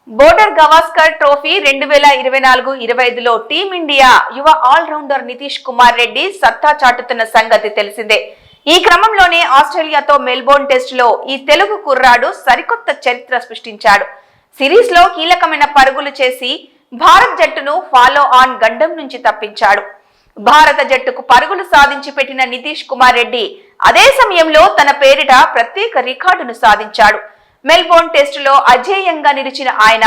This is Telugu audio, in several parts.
బోర్డర్ గవాస్కర్ ట్రోఫీ 2024-25లో టీమిండియా యువ ఆల్రౌండర్ నితీష్ కుమార్ రెడ్డి సత్తా చాటుతున్న సంగతి తెలిసిందే. ఈ క్రమంలోనే ఆస్ట్రేలియాతో మెల్బోర్న్ టెస్టులో ఈ తెలుగు కుర్రాడు సరికొత్త చరిత్ర సృష్టించాడు. సిరీస్ లో కీలకమైన పరుగులు చేసి భారత్ జట్టును ఫాలో ఆన్ గండం నుంచి తప్పించాడు. భారత జట్టుకు పరుగులు సాధించి పెట్టిన నితీష్ కుమార్ రెడ్డి అదే సమయంలో తన పేరిట ప్రత్యేక రికార్డును సాధించాడు. మెల్బోర్న్ టెస్టులో అజేయంగా నిలిచిన ఆయన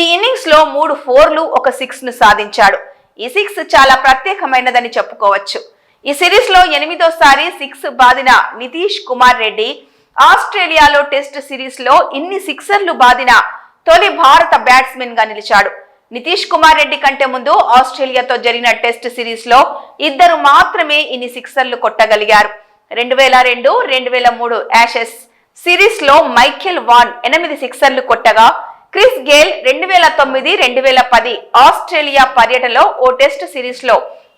ఈ ఇన్నింగ్స్ లో 3 4లు 1 6 ను సాధించాడు. ఈ 6 చాలా ప్రత్యేకమైనదని చెప్పుకోవచ్చు. ఈ సిరీస్ లో 8వ సారి 6 బాదిన నితీష్ కుమార్ రెడ్డి ఆస్ట్రేలియాలో టెస్ట్ సిరీస్ లో ఇన్ని సిక్సర్లు బాదిన తొలి భారత బ్యాట్స్మెన్ గా నిలిచాడు. నితీష్ కుమార్ రెడ్డి కంటే ముందు ఆస్ట్రేలియాతో జరిగిన టెస్ట్ సిరీస్ లో 2 మాత్రమే ఇన్ని సిక్సర్లు కొట్టగలిగారు. 2002, 2003 యాషెస్ సిరీస్ లో మైఖేల్ వాన్ 8 సిక్సర్లు కొట్టగా, క్రిస్ గేల్ 2009, 2010 ఆస్ట్రేలియా పర్యటనలో ఓ టెస్ట్ సిరీస్ లో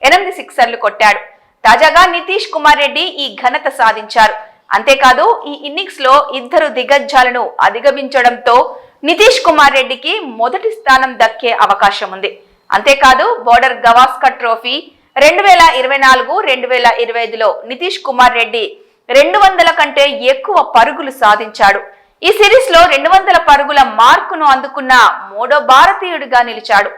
8 సిక్సర్లు కొట్టాడు. తాజాగా నితీష్ కుమార్ రెడ్డి ఈ ఘనత సాధించారు. అంతేకాదు ఈ ఇన్నింగ్స్ లో 2 దిగ్గజాలను అధిగమించడంతో నితీష్ కుమార్ రెడ్డికి మొదటి స్థానం దక్కే అవకాశం ఉంది. అంతేకాదు బోర్డర్ గవాస్కర్ ట్రోఫీ 2024, 2025లో నితీష్ కుమార్ రెడ్డి 200 కంటే ఎక్కువ పరుగులు సాధించాడు. ఈ సిరీస్ లో 200 పరుగుల మార్కును అందుకున్న 3వ భారతీయుడిగా నిలిచాడు.